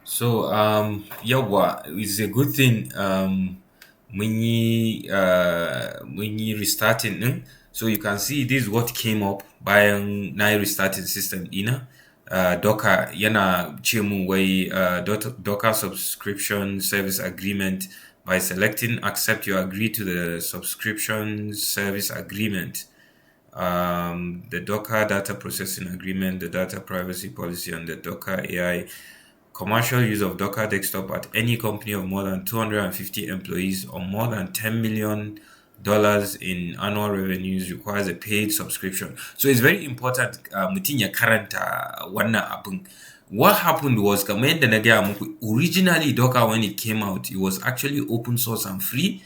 So, yawa, it's a good thing. Mun yi restarting din. So you can see this is what came up bayan na yi restarting system ina. Docker yana ce mun wai Docker subscription service agreement. By selecting accept, you agree to the subscription service agreement. The Docker data processing agreement, the data privacy policy, and the Docker AI. Commercial use of Docker desktop at any company of more than 250 employees or more than $10 million in annual revenues requires a paid subscription. So it's very important mutum ya karanta wannan abin. What happened was, kamar yadda na gaya muku, originally Docker, when it came out, it was actually open source and free.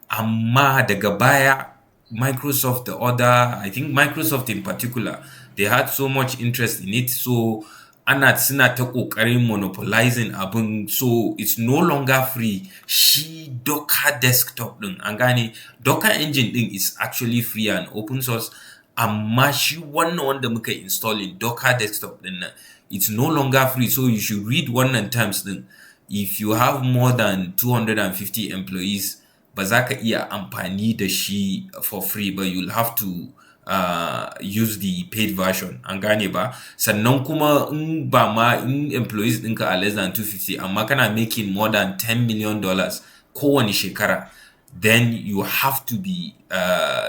Amma daga baya, Microsoft, I think Microsoft in particular, they had so much interest in it. So ana suna ta ƙoƙarin monopolizing abin, so it's no longer free. Shi Docker desktop din, an gane, Docker engine din is actually free and open source, amma shi wannan wanda muka installing Docker desktop din nan, it's no longer free. So you should read wannan terms din. If you have more than 250 employees, ba za ka iya amfani da shi for free, but you'll have to use the paid version, an gane ba. Sannan kuma in ba ma, in employees ɗinka are less than 250 amma kana making more than $10 million kowane shekara, then you have to be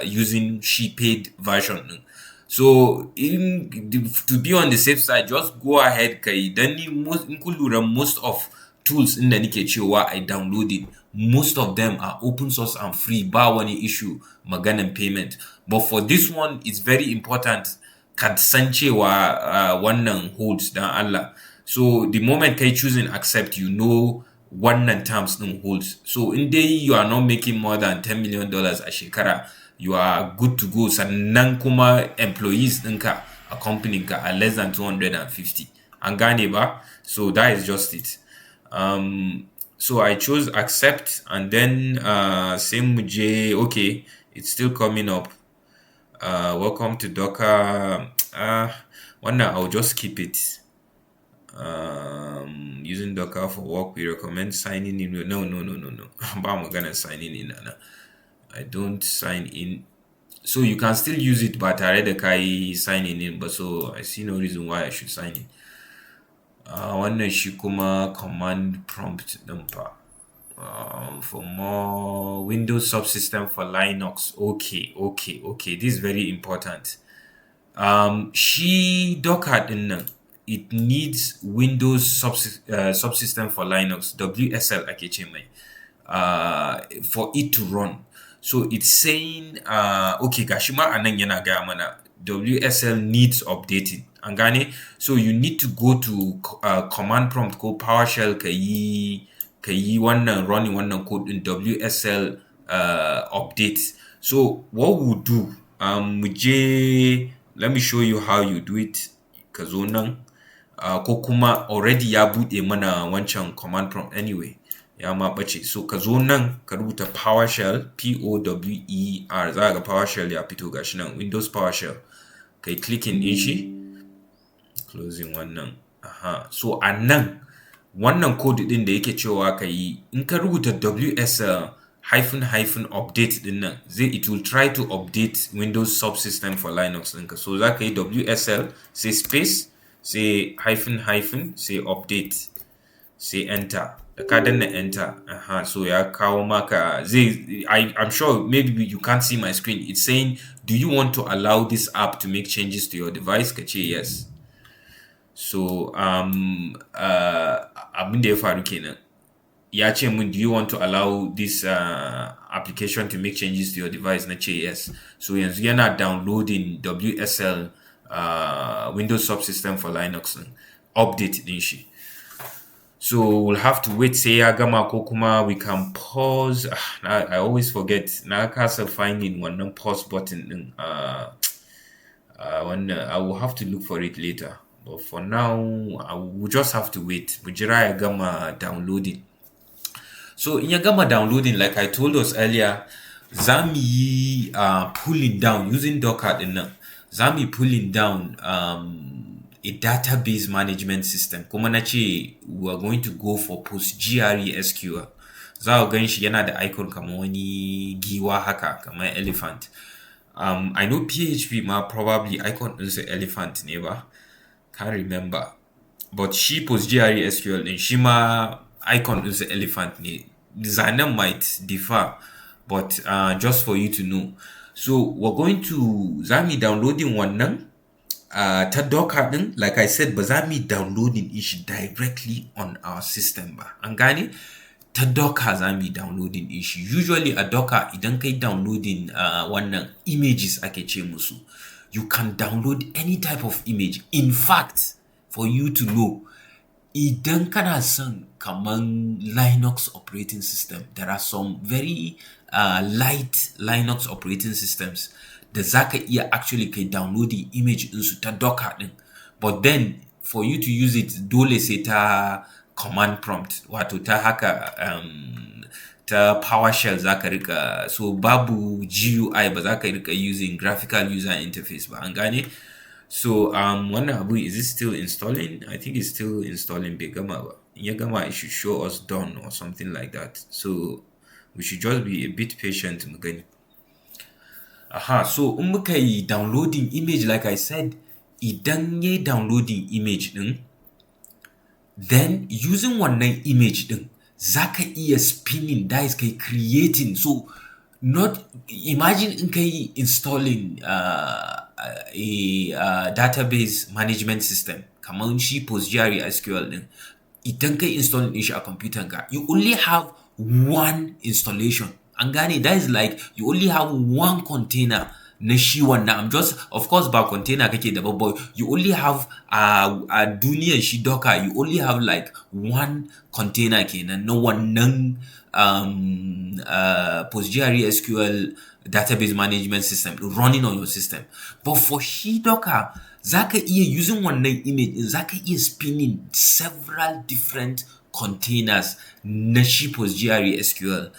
using she paid version ɗin. So to be on the safe side, just go ahead kai. Dan ni in kun lura, most of tools in da nike cewa I downloaded, most of them are open source and free, ba wani issue maganan payment. But for this one, it's very important ka san cewa wannan holds dan Allah. So the moment kai choosing accept, you know wannan terms din holds. So in dai you are not making more than $10 million a shekara, you are good to go. Sannan kuma employees ɗinka a company ka are less than 250. An gane ba? So that is just it. So I chose accept, and then same muje. Okay, it's still coming up. Welcome to Docker. One now I'll just keep it. Using Docker for work, we recommend signing in. No. I'm gonna sign in. I don't sign in. So you can still use it, but I read the signing in. But so I see no reason why I should sign in. Wannan shi kuma command prompt ɗin fa. For more Windows subsystem for Linux. Okay. This is very important. Shi Docker ɗin nan, it needs Windows subsystem for Linux, WSL ake ce mai, for it to run. So it's saying, okay, gashi ma anan yana gaya mana WSL needs updating. An gane? So you need to go to command prompt ko PowerShell ka yi wannan running wannan code in WSL update. So what we'll do, let me show you how you do it. Ka zo nan, ko kuma already ya buɗe mana wancan command prompt anyway. Ya ma ɓace. So ka zo nan ka rubuta PowerShell, POWER, za ga PowerShell ya fito gashi nan, Windows PowerShell. Kai clicking din shi, closing wannan. So a nan wannan code din da yake cewa ka yi, in ka rubuta WSL hyphen update din nan, it will try to update Windows subsystem for Linux ɗinka. So za ka yi WSL, say space, say hyphen, say update, say enter. Da ka danna enter, so ya kawo maka, I'm sure maybe you can't see my screen. It's saying, do you want to allow this app to make changes to your device? Ka ce yes. So abin da ya faru kenan, ya ce mun, do you want to allow this application to make changes to your device? Na ce yes. So yanzu yana downloading WSL Windows subsystem for Linux update din shi. So we'll have to wait sai ya gama, ko kuma we can pause. I always forget, na kasa finding wannan pause button din. I will have to look for it later. But for now, I will just have to wait. Mu jira ya gama downloading. So in ya gama downloading, like I told us earlier, za mu yi pulling down using Docker din nan. Za mu yi pulling down a database management system. Kuma na ce we are going to go for Postgres SQL. Za ku gan shi yana da icon kamar wani giwa haka, kamar elephant. I know PHP ma probably icon ɗinsa elephant ne ba? Can't remember. But shi Postgres SQL ɗin shi ma icon ɗinsa elephant ne. Zanen might differ, but just for you to know. So we're going to zami downloading wannan ta Docker din. Like I said, ba za mu downloading shi directly on our system ba. An gane? Ta Docker za mu downloading shi. Usually a Docker idan kai downloading wannan images ake ce musu. You can download any type of image. In fact, for you to know, idan kana son kaman Linux operating system, there are some very light Linux operating systems da zaka iya actually kai downloading image ɗinsu ta Docker ɗin. But then for you to use it dole sai ta command prompt, wato ta haka ta PowerShell zaka rika, so babu GUI, ba zaka rika using graphical user interface ba, an gane? So wannan abu, is it still installing? I think it's still installing. Bai gama ba. In ya gama, it should show us done or something like that. So we should just be a bit patient mu gani. So in muka yi downloading image, like I said, idan yayi downloading image din, then using wannan image din zaka iya spinning, that is kai creating. So not imagine in kai installing a database management system kamar shi Postgres SQL din. Idan kai installing din shi a computer ka, you only have one installation. An gane? That is like you only have one container na shi wannan. I'm just, of course, ba container kake da babba, you only have a duniyar shi Docker, you only have like one container kenan na wannan Postgres SQL database management system running on your system. But for shi Docker, zaka iya using wannan image, zaka iya spinning several different containers na shi Postgres SQL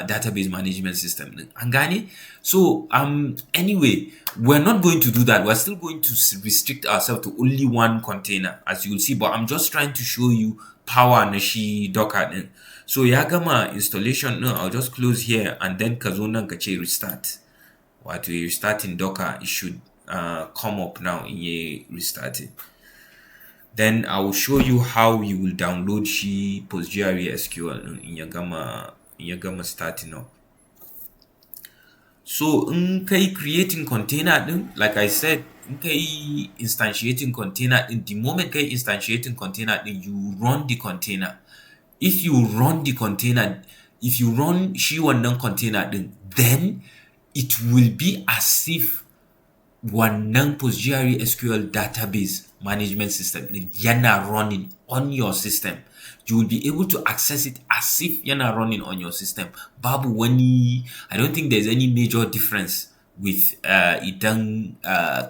database management system. An gane? So anyway, we're not going to do that. We're still going to restrict ourselves to only one container, as you'll see. But I'm just trying to show you power na shi Docker. So ya gama installation. No, I'll just close here and then ka zo nan ka ce restart. Wato restarting Docker, it should come up now in your restarting. Then I will show you how you will download shi Postgres SQL in your gama starting up. So in kai creating container din, like I said, in kai instantiating container din, the moment kai instantiating container din, you run the container. If you run the container, if you run shi wannan container din, then it will be as if wannan Postgres SQL database management system yana running on your system. You will be able to access it as if yana running on your system. Babu wani, I don't think there's any major difference with idan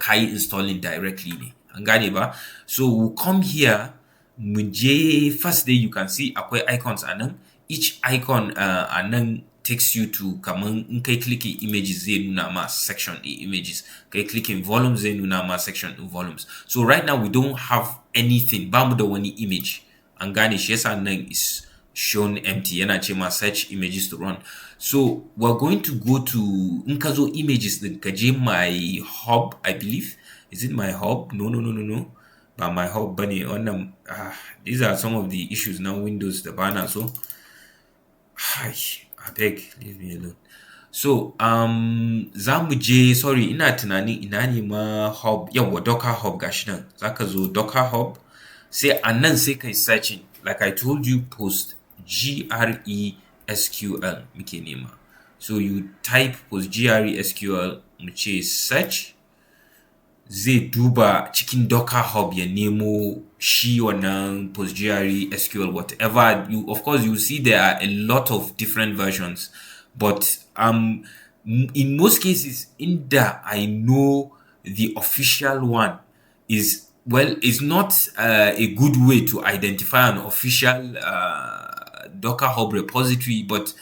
kai installing directly ne. An gane ba? So we'll come here, mu je first day, you can see akwai icons anan. Each icon anan takes you to, kaman in kai clicking images zai nuna ma section images, kai clicking volumes zai nuna ma section volumes. So right now we don't have anything, bamu da wani image. An gane shi yasa nan is shown empty, yana ce ma search images to run. So we're going to go to, in ka zo images din ka je my hub, I believe. Is it my hub? No. Ba my hub bane wannan. These are some of the issues now Windows da bana so. I beg, leave me alone. So za mu je, sorry, ina tunani ina ne ma hub, yawa Docker hub gashi nan. Zaka zo Docker hub, sai anan sai kai searching, like I told you, Postgres SQL muke nema. So you type Postgres SQL, mu ce search, zai duba cikin Docker hub ya nemo shi wannan Postgres SQL whatever. You, of course, you see there are a lot of different versions, but in most cases, inda I know the official one is, well, it's not a good way to identify an official Docker hub repository, but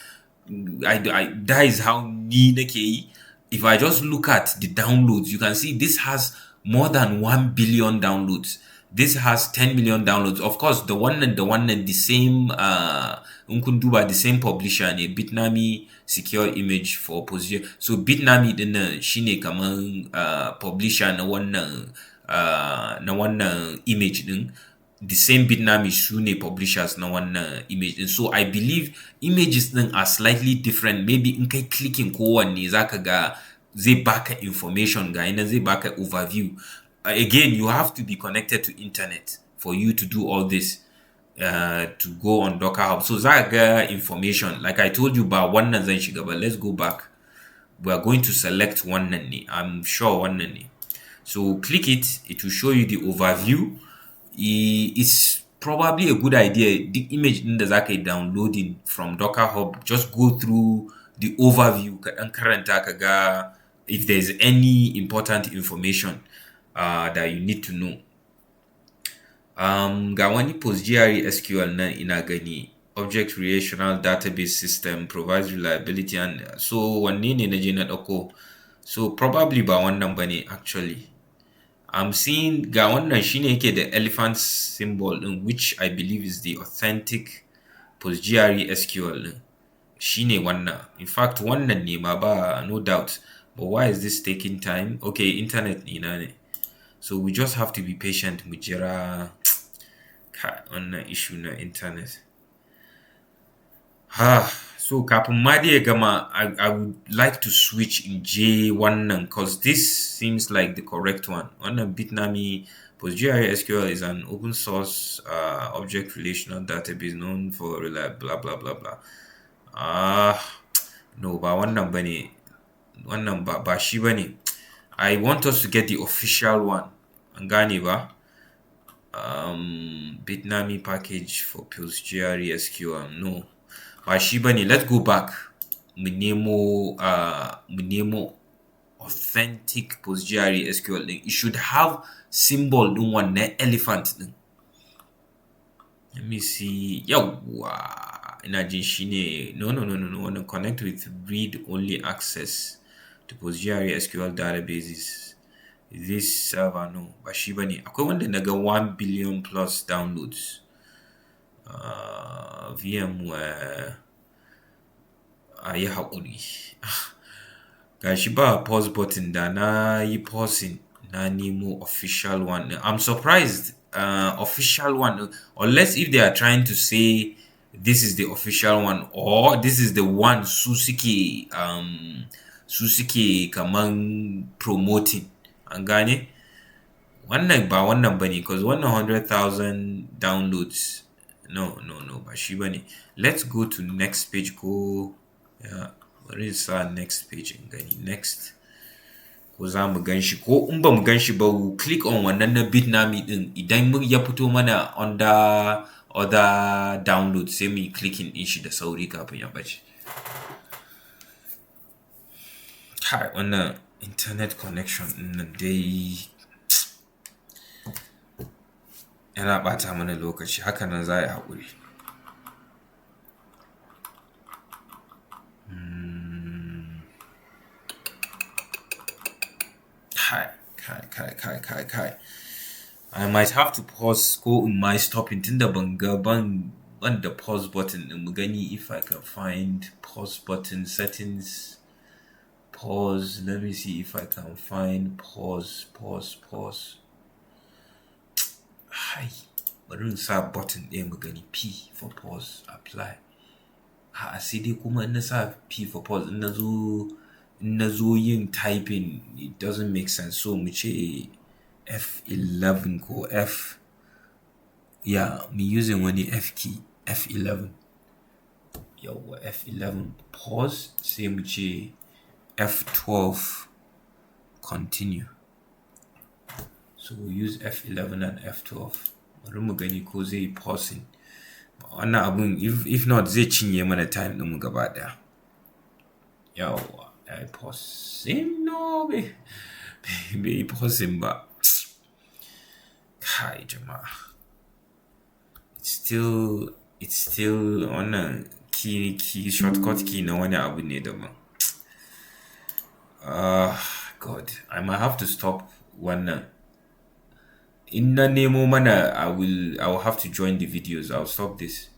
that is how ni nake yi. If I just look at the downloads, you can see this has more than 1 billion downloads. This has 10 million downloads. Of course, the one and the same in kun duba the same publisher ne, Bitnami secure image for position. So Bitnami din nan shine kaman publisher na wannan image din. The same Bitnami su ne publishers na wannan image din. So I believe images din are slightly different. Maybe in kai clicking kowanne zaka ga zai baka information ga yana zai baka overview. Again, you have to be connected to internet for you to do all this, to go on Docker Hub. So Zaga information, like I told you about one zan shiga, but let's go back. We are going to select one ne. I'm sure one ne. So click it. It will show you the overview. It's probably a good idea. The image in the Zaka downloading from Docker Hub, just go through the overview and current kaga if there's any important information that you need to know. Ga wani Postgres SQL na ina gani, object relational database system provides reliability, and so wanne ne na je na dauko. So probably ba wannan bane actually. I'm seeing ga wannan shine yake the elephant symbol din, which I believe is the authentic Postgres SQL din. Shine wannan. In fact, wannan ne ma ba, no doubt. But why is this taking time? Okay, internet ina ne. So we just have to be patient. Mujira on the issue na internet. So kafin ma dai gama, I would like to switch in J1 because this seems like the correct one. On the Bitnami, Postgres SQL is an open source object relational database known for reliable blah blah blah blah. No, ba wannan bane. Wannan ba shi bane. I want us to get the official one. An gane ba? Bitnami package for Postgres SQL. No. Ba shi bane. Let's go back. Mu nemo authentic Postgres SQL din. It should have symbol din wannan elephant din. Let me see. Yawwa. Ina jin shine. No. Want to connect with read-only access to Postgres SQL databases. This server, no, ba shi bane. Akwai wanda naga 1 billion plus downloads. VMware. Ayi haƙuri. Gashi ba pause button da na yi pausing na nemo official one. I'm surprised official one, unless if they are trying to say this is the official one or this is the one Susuke kaman promoting. An gane? Wannan ba wannan bane, because 100,000 downloads. No, ba shi bane. Let's go to next page. Go, yeah, what is our next page in gani? Next. Ko za mu ganshi, ko in ba mu ganshi ba, we click on wannan na Bitnami din. Idan mu ya fito mana under other downloads, sai mu clicking din shi da sauri kafin ya bace. Kai, wannan internet connection din dai yana bata mana lokaci, haka nan za a yi haƙuri. Kai. I might have to pause ko in my stopping tunda ban the pause button din. Mu gani if I can find pause button settings. Pause. Let me see if I can find pause. Hi. Bari in sa button ɗaya mu gani, P for pause, apply. Sai dai kuma in na sa P for pause, in na zo yin typing, it doesn't make sense. So mu ce F11 ko F. Yeah, me using wani F key, F11. Yawwa, F11 pause, sai mu ce F12 continue. So we'll use F11 and F12. Bari mu gani ko zai pausing. Wannan abun if not zai cinye mana time din mu gaba daya. Yawwa, I pausing. No, bai pausing ba. Kai jama'a. It's still wannan key shortcut key na wani abu ne daban. God, I might have to stop wannan in na nemo mana, I will have to join the videos. I'll stop this.